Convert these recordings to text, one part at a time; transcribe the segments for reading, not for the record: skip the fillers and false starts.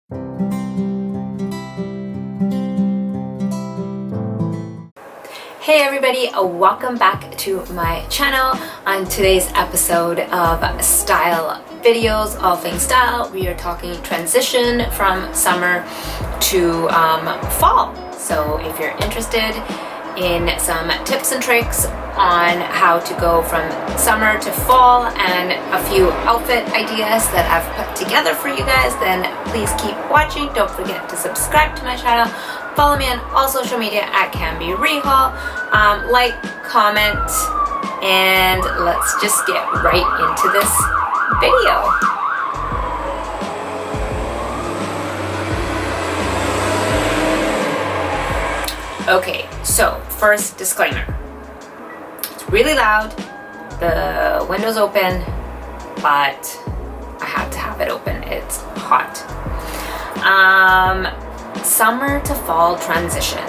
Hey everybody, welcome back to my channel. On today's episode of Style Videos, all things style, we are talking transition from summer to fall. So if you're interested in some tips and tricks on how to go from summer to fall and a few outfit ideas that I've put together for you guys, then please keep watching. Don't forget to subscribe to my channel. Follow me on all social media at CanBeRehaul. Like, comment, and let's just get right into this video. Okay, so first disclaimer. It's really loud, the window's open, but I had to have it open. It's hot. Summer to fall transition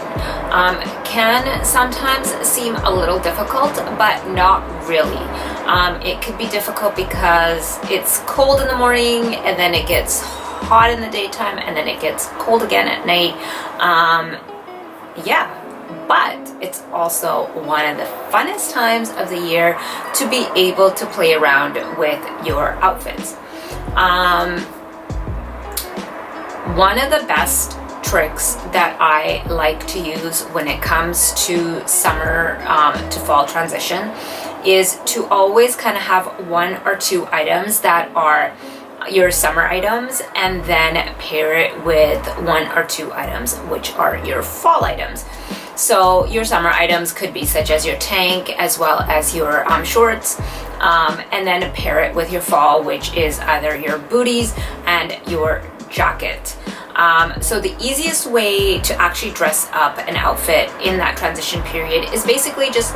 can sometimes seem a little difficult, but not really. It could be difficult because it's cold in the morning and then it gets hot in the daytime and then it gets cold again at night. Yeah, but it's also one of the funnest times of the year to be able to play around with your outfits. One of the best tricks that I like to use when it comes to summer to fall transition is to always kind of have one or two items that are your summer items and then pair it with one or two items which are your fall items. So your summer items could be such as your tank as well as your shorts, and then pair it with your fall, which is either your booties and your jacket. So the easiest way to actually dress up an outfit in that transition period is basically just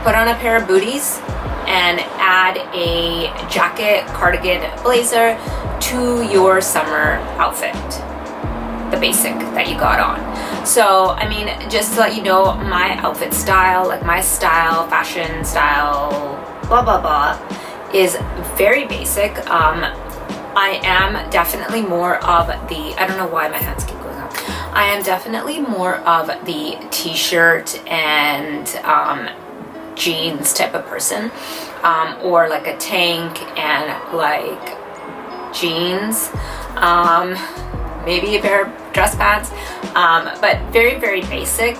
put on a pair of booties and add a jacket, cardigan, blazer to your summer outfit, the basic that you got on. So, I mean, just to let you know, my outfit style, like my style, fashion style, blah, blah, blah, is very basic. I am definitely more of the, I don't know why my hands keep going up. I am definitely more of the t-shirt and jeans type of person, or like a tank and like jeans, maybe a pair of dress pants, but very, very basic.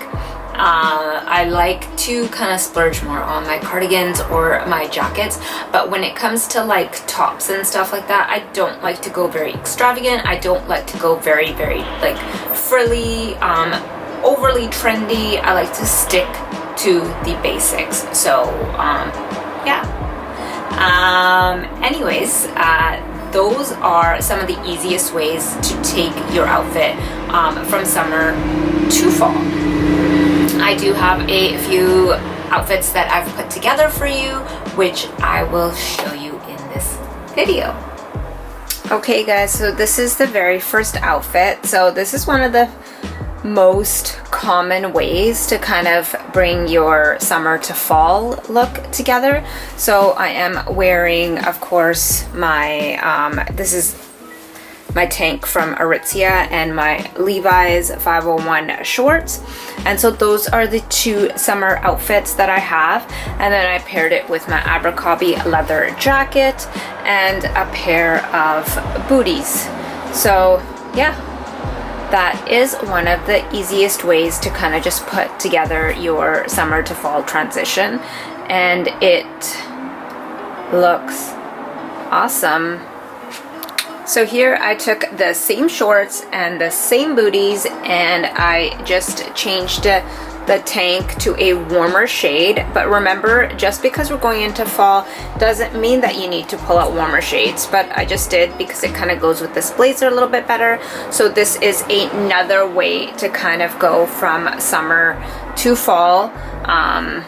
I like to kind of splurge more on my cardigans or my jackets, but when it comes to like tops and stuff like that, I don't like to go very extravagant. I don't like to go very, very like frilly, overly trendy. I like to stick to the basics. So yeah. Anyways, those are some of the easiest ways to take your outfit from summer to fall. I do have a few outfits that I've put together for you, which I will show you in this video. Okay guys, so this is the very first outfit. So this is one of the most common ways to kind of bring your summer to fall look together. So I am wearing, of course, my this is my tank from Aritzia and my Levi's 501 shorts, and so those are the two summer outfits that I have. And then I paired it with my Abercrombie leather jacket and a pair of booties. So yeah, that is one of the easiest ways to kind of just put together your summer to fall transition, and it looks awesome. So here I took the same shorts and the same booties and I just changed the tank to a warmer shade. But remember, just because we're going into fall doesn't mean that you need to pull out warmer shades, but I just did because it kind of goes with this blazer a little bit better. So this is another way to kind of go from summer to fall.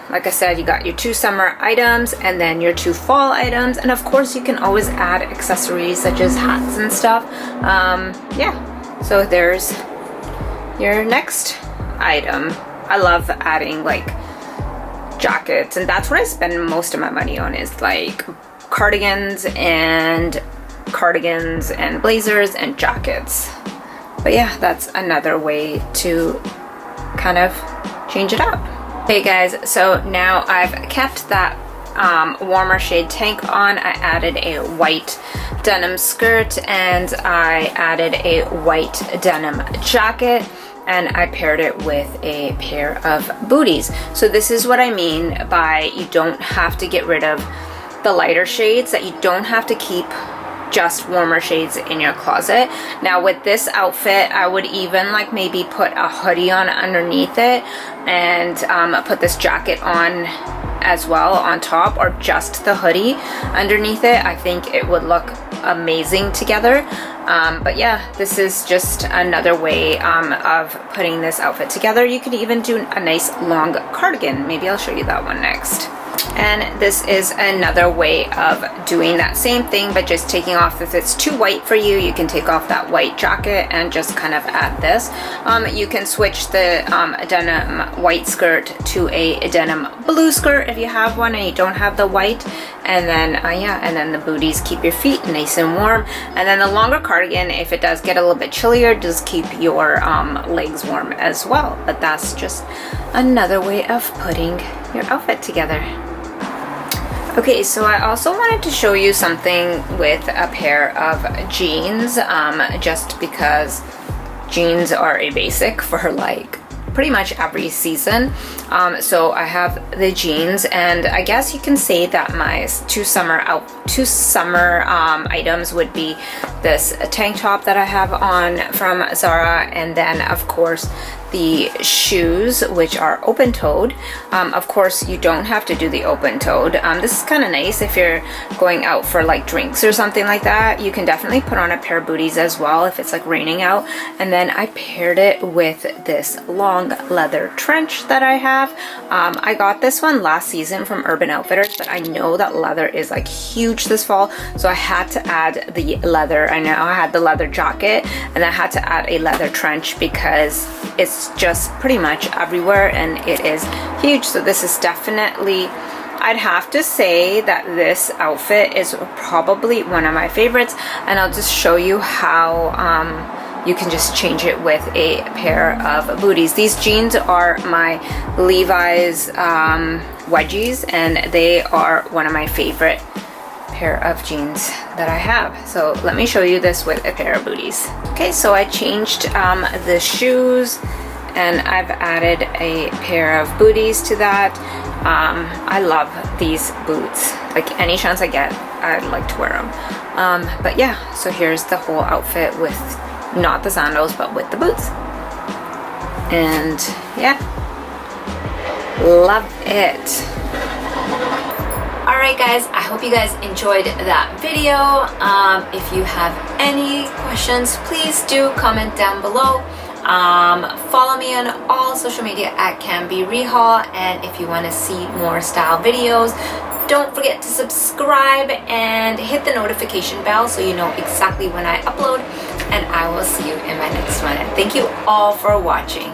Like I said, you got your two summer items and then your two fall items, and of course you can always add accessories such as hats and stuff. Yeah, so there's your next item. I love adding like jackets, and that's what I spend most of my money on, is like cardigans and cardigans and blazers and jackets. But yeah, that's another way to kind of change it up. Hey guys, so now I've kept that warmer shade tank on. I added a white denim skirt and I added a white denim jacket, and I paired it with a pair of booties. So this is what I mean by you don't have to get rid of the lighter shades, that you don't have to keep just warmer shades in your closet. Now with this outfit, I would even like maybe put a hoodie on underneath it and put this jacket on as well on top, or just the hoodie underneath it. I think it would look amazing together. But yeah, this is just another way of putting this outfit together. You could even do a nice long cardigan. Maybe I'll show you that one next. And this is another way of doing that same thing, but just taking off, if it's too white for you, you can take off that white jacket and just kind of add this. You can switch the denim white skirt to a denim blue skirt if you have one and you don't have the white. And then yeah, and then the booties keep your feet nice and warm. And then the longer cardigan, if it does get a little bit chillier, just keep your legs warm as well. But that's just another way of putting your outfit together. Okay, so I also wanted to show you something with a pair of jeans, just because jeans are a basic for like pretty much every season. So I have the jeans, and I guess you can say that my two summer items would be this tank top that I have on from Zara, and then of course the shoes, which are open-toed. Of course, you don't have to do the open-toed. This is kind of nice if you're going out for like drinks or something like that. You can definitely put on a pair of booties as well if it's like raining out. And then I paired it with this long leather trench that I have. I got this one last season from Urban Outfitters, but I know that leather is like huge this fall, so I had to add the leather. I know I had the leather jacket, and I had to add a leather trench because it's just pretty much everywhere and it is huge. So this is definitely, I'd have to say that this outfit is probably one of my favorites, and I'll just show you how you can just change it with a pair of booties. These jeans are my Levi's wedgies, and they are one of my favorite pair of jeans that I have. So let me show you this with a pair of booties. Okay, so I changed the shoes and I've added a pair of booties to that. I love these boots. Like any chance I get, I'd like to wear them. But yeah, so here's the whole outfit with not the sandals, but with the boots. And yeah, love it. Alright guys, I hope you guys enjoyed that video. If you have any questions, please do comment down below. Follow me on all social media at CanBeRehaul, and if you want to see more style videos, don't forget to subscribe and hit the notification bell so you know exactly when I upload, and I will see you in my next one. Thank you all for watching.